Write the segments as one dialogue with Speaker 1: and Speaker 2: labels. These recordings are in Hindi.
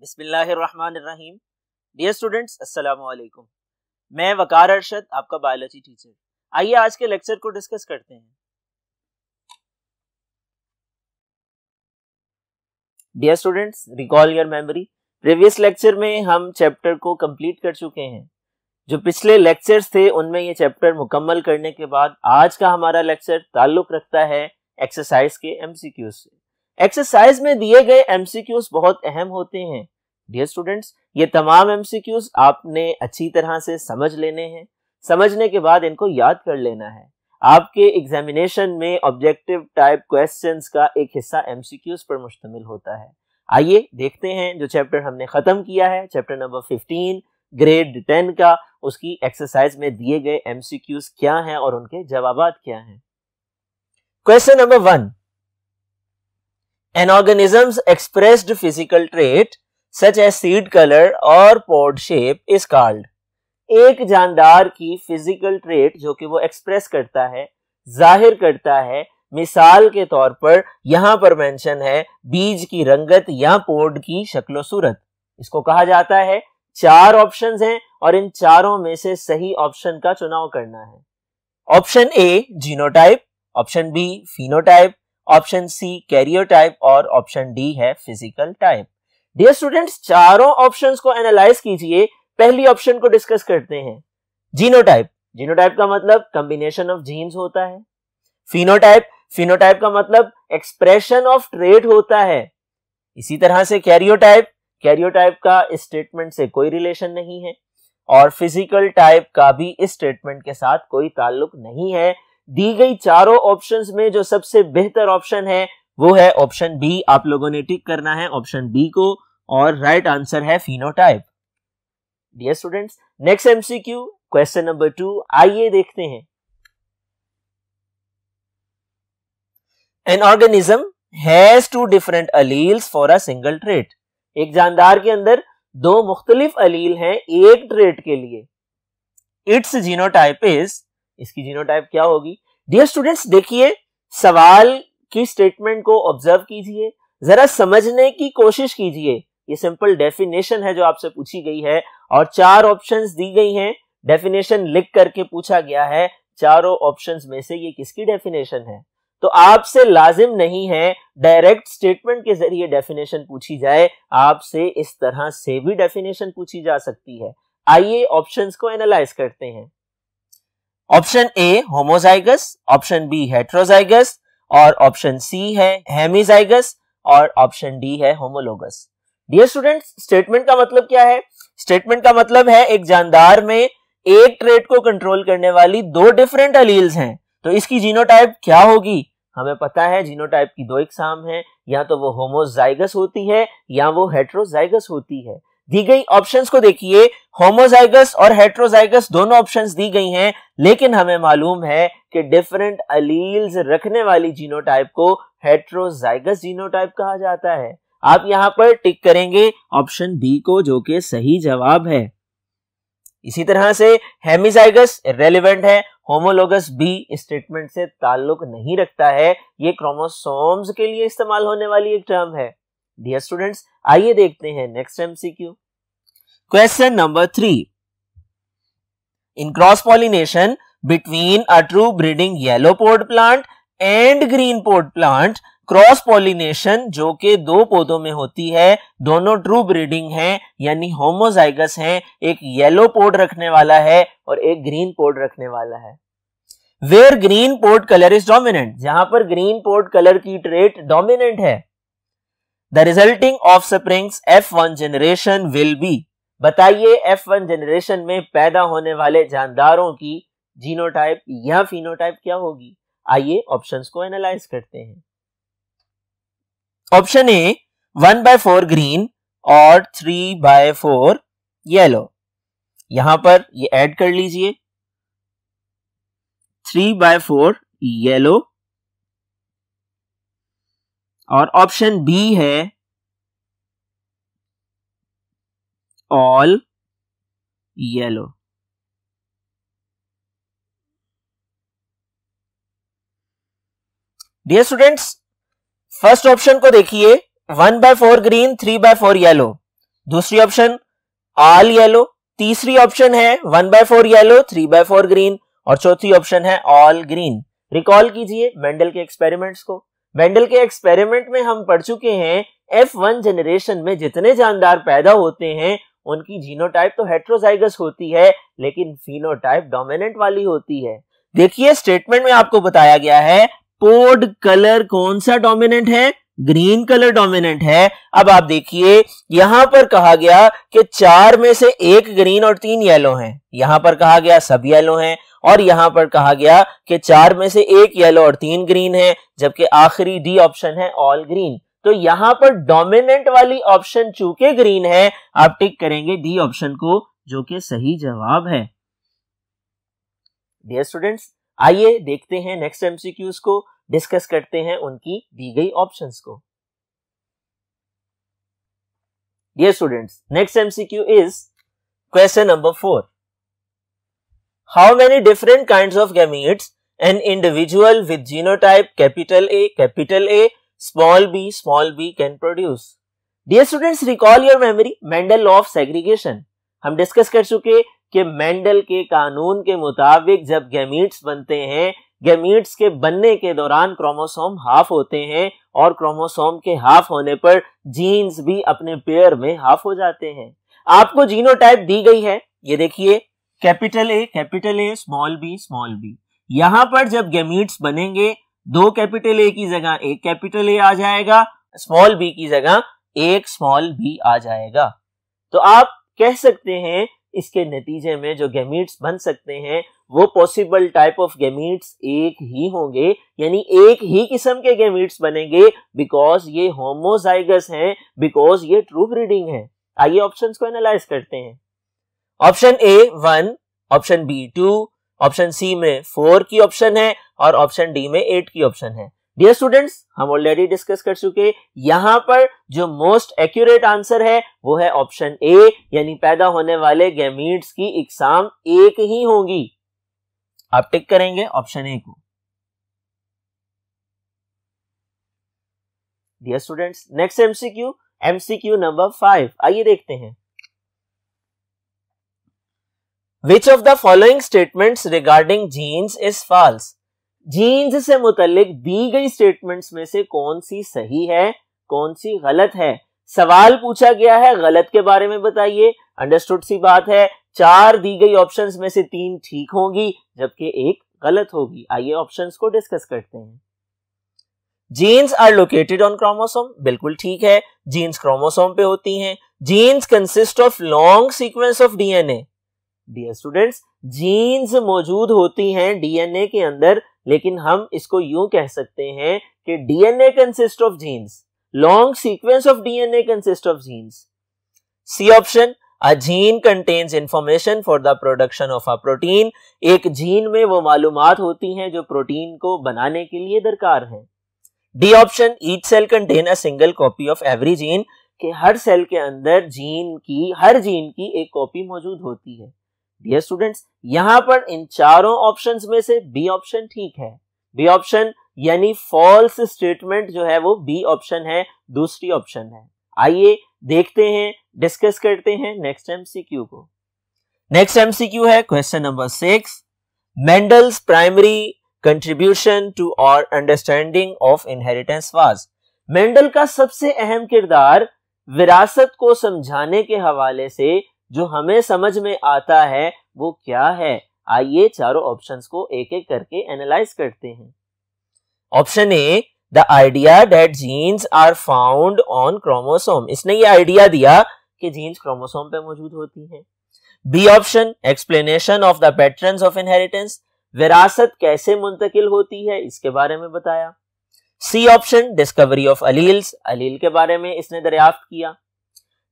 Speaker 1: बिस्मिल्लाहिर्रहमानिर्रहीम। डियर स्टूडेंट्स, अस्सलाम वालेकुम। मैं वकार अरशद, आपका बायोलॉजी टीचर। आइए आज के लेक्चर को डिस्कस करते हैं। Dear students, recall your memory. Previous lecture में हम चैप्टर को कंप्लीट कर चुके हैं। जो पिछले लेक्चर्स थे उनमें ये चैप्टर मुकम्मल करने के बाद आज का हमारा लेक्चर ताल्लुक रखता है एक्सरसाइज के एमसीक्यूज से। एक्सरसाइज में दिए गए एमसीक्यूज बहुत अहम होते हैं। डियर स्टूडेंट्स, ये तमाम एमसीक्यूज आपने अच्छी तरह से समझ लेने हैं। समझने के बाद इनको याद कर लेना है। आपके एग्जामिनेशन में ऑब्जेक्टिव टाइप क्वेश्चंस का एक हिस्सा एमसीक्यूज पर मुश्तमिल होता है। आइए देखते हैं जो चैप्टर हमने खत्म किया है, चैप्टर नंबर 15 ग्रेड 10 का, उसकी एक्सरसाइज में दिए गए एमसीक्यूज क्या हैं और उनके जवाबात क्या हैं। Question number 1, an organism's expressed physical trait such as seed color or pod shape is called। एक जानदार की फिजिकल ट्रेट जो कि वो एक्सप्रेस करता है, जाहिर करता है, मिसाल के तौर पर यहां पर मेंशन है बीज की रंगत या पोड की शक्लो सूरत, इसको कहा जाता है। 4 ऑप्शंस हैं और इन चारों में से सही ऑप्शन का चुनाव करना है। Option A genotype, option B phenotype, option C karyotype और ऑप्शन डी है फिजिकल टाइप। डियर स्टूडेंट्स, चारों ऑप्शंस को एनालाइज कीजिए। पहली ऑप्शन को डिस्कस करते हैं। जीनोटाइप, जीनोटाइप का मतलब कॉम्बिनेशन ऑफ जीन्स होता है। फिनोटाइप, फिनोटाइप का मतलब एक्सप्रेशन ऑफ ट्रेट होता है। इसी तरह से कैरियोटाइप, कैरियोटाइप का इस स्टेटमेंट से कोई रिलेशन नहीं है और फिजिकल टाइप का भी इस स्टेटमेंट के साथ कोई ताल्लुक नहीं है। दी गई चारों ऑप्शंस में जो सबसे बेहतर ऑप्शन है वो है ऑप्शन बी। आप लोगों ने टिक करना है ऑप्शन बी को और राइट आंसर है phenotype. Dear students, next MCQ question number 2, आइए देखते हैं। An organism has 2 different alleles for a single trait। एक जानदार के अंदर 2 मुख्तलिफ अलील हैं एक ट्रेट के लिए। Its genotype is, इसकी जीनोटाइप क्या होगी? डियर स्टूडेंट्स, देखिए सवाल की स्टेटमेंट को ऑब्जर्व कीजिए, जरा समझने की कोशिश कीजिए। ये सिंपल डेफिनेशन है जो आपसे पूछी गई है और 4 ऑप्शंस दी गई हैं। डेफिनेशन लिख करके पूछा गया है चारों ऑप्शंस में से ये किसकी डेफिनेशन है। तो आपसे लाजिम नहीं है डायरेक्ट स्टेटमेंट के जरिए डेफिनेशन पूछी जाए, आपसे इस तरह से भी डेफिनेशन पूछी जा सकती है। आइए ऑप्शंस को एनालाइज करते हैं। Option A homozygous, option B heterozygous और ऑप्शन सी है हेमिजाइगस और ऑप्शन डी है होमोलोगस। डियर स्टूडेंट्स, स्टेटमेंट का मतलब क्या है? स्टेटमेंट का मतलब है एक जानदार में एक ट्रेट को कंट्रोल करने वाली 2 डिफरेंट अलील्स हैं, तो इसकी जीनोटाइप क्या होगी? हमें पता है जीनोटाइप की 2 इकसाम हैं, या तो वो होमोजाइगस होती है या वो हेट्रोजाइगस होती है। दी गई ऑप्शंस को देखिए, होमोजाइगस और हेट्रोजाइगस दोनों ऑप्शंस दी गई हैं, लेकिन हमें मालूम है कि डिफरेंट अलील्स रखने वाली जीनोटाइप को हेट्रोजाइगस जीनोटाइप कहा जाता है। आप यहां पर टिक करेंगे ऑप्शन बी को जो कि सही जवाब है। इसी तरह से हेमिजाइगस इररिलेवेंट है, होमोलोगस भी स्टेटमेंट से ताल्लुक नहीं रखता है। ये क्रोमोसोम्स के लिए इस्तेमाल होने वाली एक टर्म है। डियर स्टूडेंट्स, आइए देखते हैं next MCQ. Question number 3, in cross pollination between a true breeding yellow pod plant and green pod plant, cross pollination जो कि 2 पौधों में होती है, दोनों ट्रू ब्रीडिंग हैं यानी होमोजाइगस हैं, एक येलो पोड रखने वाला है और एक ग्रीन पोड रखने वाला है। Where green pod colour is dominant, जहां पर ग्रीन पोड कलर की ट्रेट डोमिनेंट है, the resulting offsprings F1 generation will be. बताइए F1 जनरेशन में पैदा होने वाले जानदारों की जीनोटाइप या फिनोटाइप क्या होगी? आइए ऑप्शंस को एनालाइज करते हैं। ऑप्शन ए 1/4 ग्रीन और 3/4 येलो। यहां पर ये ऐड कर लीजिए 3/4 येलो और ऑप्शन बी है all yellow. Dear students, first option को देखिए 1/4 ग्रीन 3/4 येलो। दूसरी ऑप्शन ऑल येलो, तीसरी ऑप्शन है 1/4 येलो 3/4 ग्रीन और चौथी ऑप्शन है ऑल ग्रीन। रिकॉल कीजिए मेंडल के एक्सपेरिमेंट्स को। मेंडल के एक्सपेरिमेंट में हम पढ़ चुके हैं F1 जनरेशन में जितने जानदार पैदा होते हैं उनकी जीनोटाइप तो हेट्रोजाइगस होती है लेकिन फिनोटाइप डोमिनेंट वाली होती है। देखिए स्टेटमेंट में आपको बताया गया है पोड कलर कौन सा डोमिनेंट है, ग्रीन कलर डोमिनेंट है। अब आप देखिए यहां पर कहा गया कि 4 में से 1 ग्रीन और 3 येलो हैं, यहां पर कहा गया सब येलो हैं और यहां पर कहा गया कि 4 में से 1 येलो और 3 ग्रीन है, जबकि आखिरी डी ऑप्शन है ऑल ग्रीन। तो यहां पर डोमिनेंट वाली ऑप्शन चूंकि ग्रीन है, आप टिक करेंगे डी ऑप्शन को, जो कि सही जवाब है। डियर स्टूडेंट्स, आइए देखते हैं नेक्स्ट एमसीक्यूज को, डिस्कस करते हैं उनकी दी गई ऑप्शंस को। Dear students, next MCQ is question number 4। How many different kinds of gametes an individual with genotype capital A small b can produce? Dear students, recall your memory, Mendel law of segregation। हम डिस्कस कर चुके कि मेंडल के कानून के मुताबिक जब गैमीट्स बनते हैं, गैमीट्स के बनने के दौरान क्रोमोसोम हाफ होते हैं और क्रोमोसोम के हाफ होने पर जीन्स भी अपने पेयर में हाफ हो जाते हैं। आपको जीनोटाइप दी गई है, ये देखिए कैपिटल ए स्मॉल बी। यहां पर जब गैमीट्स बनेंगे 2 कैपिटल ए की जगह 1 कैपिटल ए आ जाएगा, स्मॉल बी की जगह 1 स्मॉल बी आ जाएगा। तो आप कह सकते हैं इसके नतीजे में जो गैमीट्स बन सकते हैं वो पॉसिबल टाइप ऑफ गैमीट्स एक ही होंगे, यानी एक ही किस्म के गैमीट्स बनेंगे बिकॉज ये होमोजाइगस हैं, बिकॉज ये ट्रू ब्रीडिंग है। आइए ऑप्शंस को एनालाइज करते हैं। Option A 1, option B 2, option C में 4 की ऑप्शन है और ऑप्शन डी में 8 की ऑप्शन है। डियर स्टूडेंट्स, हम ऑलरेडी डिस्कस कर चुके, यहां पर जो मोस्ट एक्यूरेट आंसर है वो है ऑप्शन ए, यानी पैदा होने वाले गैमीट्स की इकसाम एक ही होंगी। आप टिक करेंगे ऑप्शन ए को। Dear students, next MCQ number 5, आइए देखते हैं। Which of the following statements regarding genes is false? Genes से मुतल्लिक दी गई स्टेटमेंट्स में से कौन सी सही है, कौन सी गलत है? सवाल पूछा गया है गलत के बारे में बताइए। अंडरस्टूड सी बात है, 4 दी गई ऑप्शंस में से 3 ठीक होंगी जबकि 1 गलत होगी। आइए ऑप्शंस को डिस्कस करते हैं। Genes are located on chromosome, बिल्कुल ठीक है, जीन्स क्रोमोसोम पे होती हैं। Genes consist of long sequence of DNA. Dear students, genes मौजूद होती हैं डीएनए के अंदर, लेकिन हम इसको यूं कह सकते हैं कि DNA consist of genes, long sequence of DNA consist of genes. C option, a gene contains information for the production of a protein. एक जीन में वो मालूमात होती हैं जो प्रोटीन को बनाने के लिए दरकार हैं। D option, each cell contain a single copy of every gene, कि हर सेल के अंदर हर जीन की एक कॉपी मौजूद होती है। डियर स्टूडेंट्स, यहां पर इन चारों ऑप्शंस में से बी ऑप्शन ठीक है। बी ऑप्शन यानी फॉल्स स्टेटमेंट जो है वो बी ऑप्शन है, दूसरी ऑप्शन है। आइए देखते हैं, डिस्कस करते हैं नेक्स्ट एमसीक्यू को। नेक्स्ट एमसीक्यू है question number 6। Mendel's primary contribution to our understanding of inheritance was. Mendel का सबसे अहम किरदार विरासत को समझाने के हवाले से जो हमें समझ में आता है वो क्या है? आइए चारों ऑप्शंस को एक एक करके एनालाइज करते हैं। Option A, the idea that genes are found on chromosome. इसने ये आइडिया दिया कि जीन्स क्रोमोसोम पे मौजूद होती हैं। B option, explanation of the patterns of inheritance. विरासत कैसे मुंतकिल होती है इसके बारे में बताया। C option, discovery of alleles. Allele के बारे में इसने दरियाफ्त किया।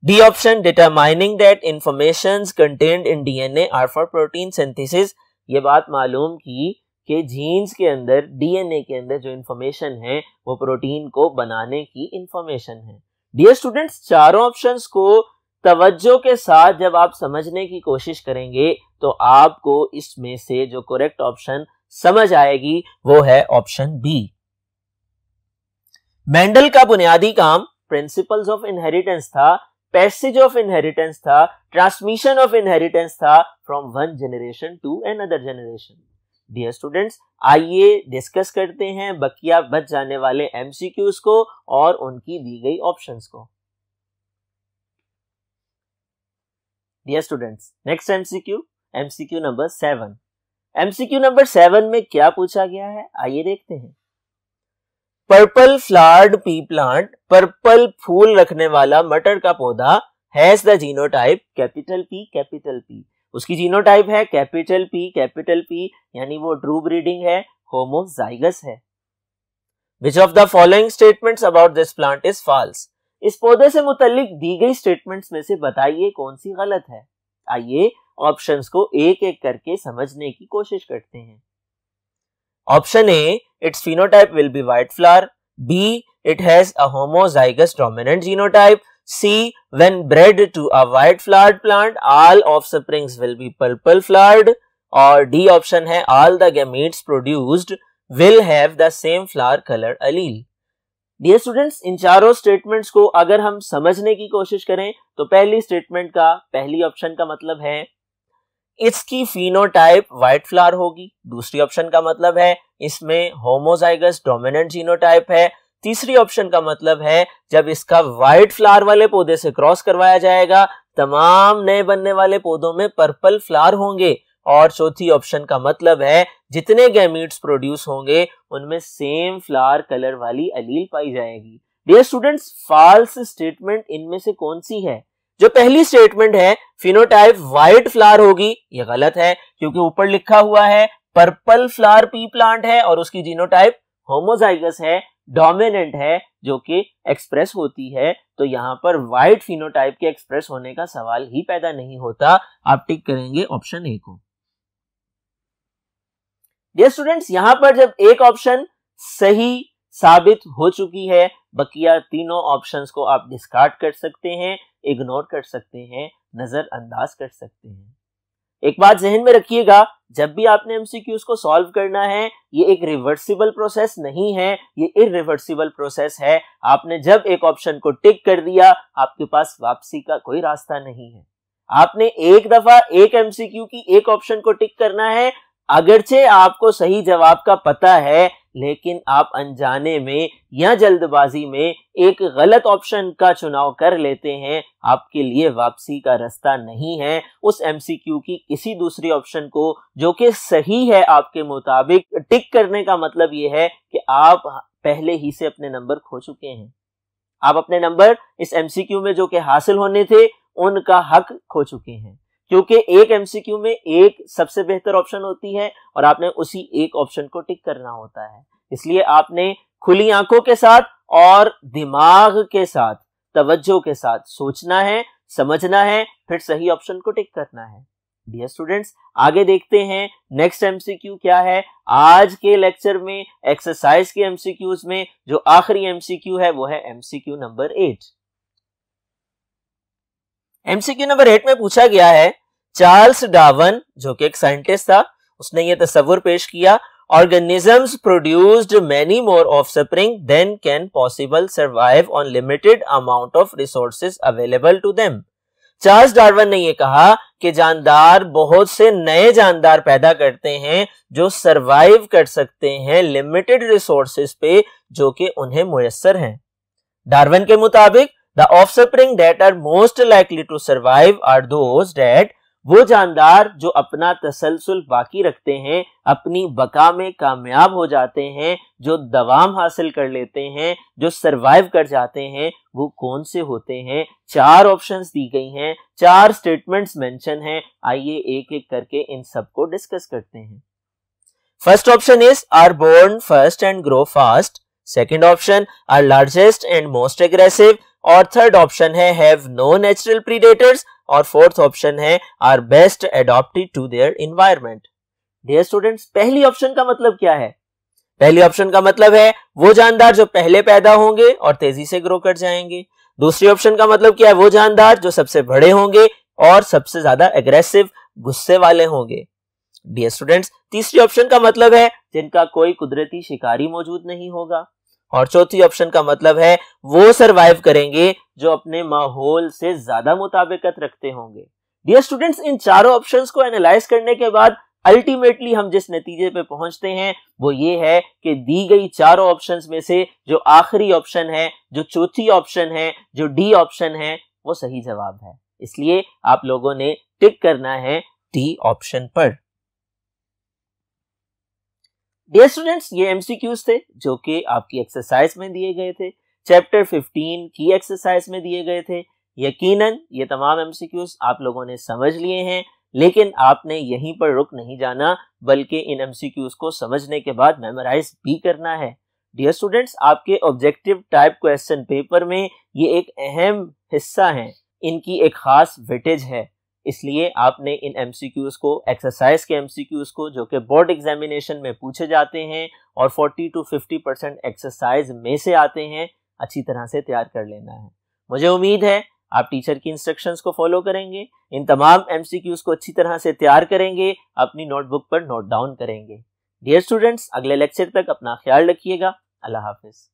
Speaker 1: D option, determining that informations contained in DNA are for protein synthesis. ये बात मालूम की कि जीन्स के अंदर, डीएनए के अंदर जो इंफॉर्मेशन है वो प्रोटीन को बनाने की इंफॉर्मेशन है। डियर स्टूडेंट्स, चारों ऑप्शंस को तवज्जो के साथ जब आप समझने की कोशिश करेंगे तो आपको इसमें से जो करेक्ट ऑप्शन समझ आएगी वो है ऑप्शन बी। मेंडल का बुनियादी काम प्रिंसिपल्स ऑफ इनहेरिटेंस था, पैसेज ऑफ इनहेरिटेंस था, ट्रांसमिशन ऑफ इनहेरिटेंस था from one generation to another generation. Dear students, आइए डिस्कस करते हैं बकिया बच जाने वाले एमसीक्यूज को और उनकी दी गई ऑप्शंस को। Dear students, next MCQ, MCQ number 7। MCQ number 7 में क्या पूछा गया है, आइए देखते हैं। Purple flowered pea plant, purple फूल रखने वाला मटर का पौधा, has the genotype capital P. उसकी जीनोटाइप है कैपिटल पी, यानी वो ट्रू ब्रीडिंग है, होमोजाइगस है। Which of the following statements about this plant is false. इस पौधे से मुतालिक दी गई स्टेटमेंट्स में से बताइए कौन सी गलत है। आइए ऑप्शंस को एक एक करके समझने की कोशिश करते हैं। Option A, its phenotype will be white flower. B, it has a homozygous dominant genotype. C, when bred to a white flowered plant, all offsprings will be purple flowered. और D option है, all the gametes produced will have the same flower color allele. Dear students, इन चारों स्टेटमेंट्स को अगर हम समझने की कोशिश करें तो पहली स्टेटमेंट का, पहली ऑप्शन का मतलब है इसकी फिनोटाइप व्हाइट फ्लावर होगी। दूसरी ऑप्शन का मतलब है इसमें होमोजाइगस डोमिनेंट जीनोटाइप है। तीसरी ऑप्शन का मतलब है जब इसका व्हाइट फ्लावर वाले पौधे से क्रॉस करवाया जाएगा तमाम नए बनने वाले पौधों में पर्पल फ्लावर होंगे। और चौथी ऑप्शन का मतलब है जितने गैमीट्स प्रोड्यूस होंगे उनमें सेम फ्लावर कलर वाली अलील पाई जाएगी। डियर स्टूडेंट्स, फॉल्स स्टेटमेंट इनमें से कौन सी है? जो पहली स्टेटमेंट है फिनोटाइप व्हाइट फ्लावर होगी, ये गलत है क्योंकि ऊपर लिखा हुआ है पर्पल फ्लावर पी प्लांट है और उसकी जीनोटाइप होमोजाइगस है, डोमिनेंट है, जो कि एक्सप्रेस होती है। तो यहां पर व्हाइट फिनोटाइप के एक्सप्रेस होने का सवाल ही पैदा नहीं होता। आप टिक करेंगे ऑप्शन ए को। डियर स्टूडेंट्स, यहां पर जब एक ऑप्शन सही साबित हो चुकी है, बकिया तीनों ऑप्शंस को आप डिस्कार्ड कर सकते हैं, इग्नोर कर सकते हैं, नजरअंदाज कर सकते हैं। एक बात जहन में रखिएगा, जब भी आपने एमसीक्यूज को सॉल्व करना है, ये एक रिवर्सिबल प्रोसेस नहीं है, ये इरिवर्सिबल प्रोसेस है। आपने जब एक ऑप्शन को टिक कर दिया, आपके पास वापसी का कोई रास्ता नहीं है। आपने एक दफा एक एमसीक्यू की एक ऑप्शन को टिक करना है, अगरचे आपको सही जवाब का पता है, लेकिन आप अनजाने में या जल्दबाजी में एक गलत ऑप्शन का चुनाव कर लेते हैं, आपके लिए वापसी का रास्ता नहीं है। उस एमसीक्यू की किसी दूसरी ऑप्शन को जो कि सही है आपके मुताबिक टिक करने का मतलब यह है कि आप पहले ही से अपने नंबर खो चुके हैं। आप अपने नंबर इस एमसीक्यू में जो कि हासिल होने थे उनका हक खो चुके हैं, क्योंकि एक एमसीक्यू में एक सबसे बेहतर ऑप्शन होती है और आपने उसी एक ऑप्शन को टिक करना होता है। इसलिए आपने खुली आंखों के साथ और दिमाग के साथ, तवज्जो के साथ सोचना है, समझना है, फिर सही ऑप्शन को टिक करना है। डियर स्टूडेंट्स, आगे देखते हैं नेक्स्ट एमसीक्यू क्या है। आज के लेक्चर में एक्सरसाइज के एमसीक्यूज में जो आखिरी एमसीक्यू है वो है एमसीक्यू नंबर 8। एमसीक्यू नंबर 8 में पूछा गया है, चार्ल्स डार्विन जो कि एक साइंटिस्ट था, उसने ये तस्वुर पेश किया, organisms produced many more offspring than can possible survive on limited amount of resources available to them. Charles Darwin ने ये कहा कि जानदार बहुत से नए जानदार पैदा करते हैं जो सर्वाइव कर सकते हैं लिमिटेड रिसोर्सेज पे जो कि उन्हें मुयस्सर हैं। डार्विन के मुताबिक The offspring that are most likely to survive are those that, वो जानदार जो अपना तसलसल बाकी रखते हैं, अपनी बका में कामयाब हो जाते हैं, जो दवाम हासिल कर लेते हैं, जो सरवाइव कर जाते हैं, वो कौन से होते हैं? 4 ऑप्शंस दी गई हैं, 4 स्टेटमेंट्स मेंशन हैं। आइए एक एक करके इन सबको डिस्कस करते हैं। First option is are born first and grow fast. Second option are largest and most aggressive. और थर्ड ऑप्शन है हैव नो नेचुरल प्रीडेटर्स। और फोर्थ ऑप्शन है are best adapted to their environment. Dear students, पहली ऑप्शन का मतलब क्या है? पहली ऑप्शन का मतलब है वो जानदार जो पहले पैदा होंगे और तेजी से ग्रो कर जाएंगे। दूसरी ऑप्शन का मतलब क्या है? वो जानदार जो सबसे बड़े होंगे और सबसे ज्यादा एग्रेसिव, गुस्से वाले होंगे। डियर स्टूडेंट्स, तीसरी ऑप्शन का मतलब है जिनका कोई कुदरती शिकारी मौजूद नहीं होगा। और चौथी ऑप्शन का मतलब है वो सरवाइव करेंगे जो अपने माहौल से ज्यादा मुताबिकत रखते होंगे। डियर स्टूडेंट्स, इन चारों ऑप्शंस को एनालाइज करने के बाद अल्टीमेटली हम जिस नतीजे पे पहुंचते हैं वो ये है कि दी गई चारों ऑप्शंस में से जो आखिरी ऑप्शन है, जो चौथी ऑप्शन है, जो डी ऑप्शन है, वो सही जवाब है। इसलिए आप लोगों ने टिक करना है डी ऑप्शन पर। डियर स्टूडेंट्स, ये एमसीक्यूज थे जो कि आपकी एक्सरसाइज में दिए गए थे, चैप्टर 15 की एक्सरसाइज में दिए गए थे। यकीनन ये तमाम एमसीक्यूज आप लोगों ने समझ लिए हैं, लेकिन आपने यहीं पर रुक नहीं जाना, बल्कि इन एमसीक्यूज को समझने के बाद मेमोराइज भी करना है। डियर स्टूडेंट्स, आपके ऑब्जेक्टिव टाइप क्वेश्चन पेपर में ये एक अहम हिस्सा है, इनकी एक खास वेटेज है। इसलिए आपने इन एमसीक्यूज को, एक्सरसाइज के एमसीक्यूज को जो कि बोर्ड एग्जामिनेशन में पूछे जाते हैं और 40 to 50% एक्सरसाइज में से आते हैं, अच्छी तरह से तैयार कर लेना है। मुझे उम्मीद है आप टीचर की इंस्ट्रक्शंस को फॉलो करेंगे, इन तमाम एमसीक्यूज को अच्छी तरह से तैयार करेंगे, अपनी नोटबुक पर नोट डाउन करेंगे। डियर स्टूडेंट्स, अगले लेक्चर तक अपना ख्याल रखिएगा। अल्लाह हाफिज।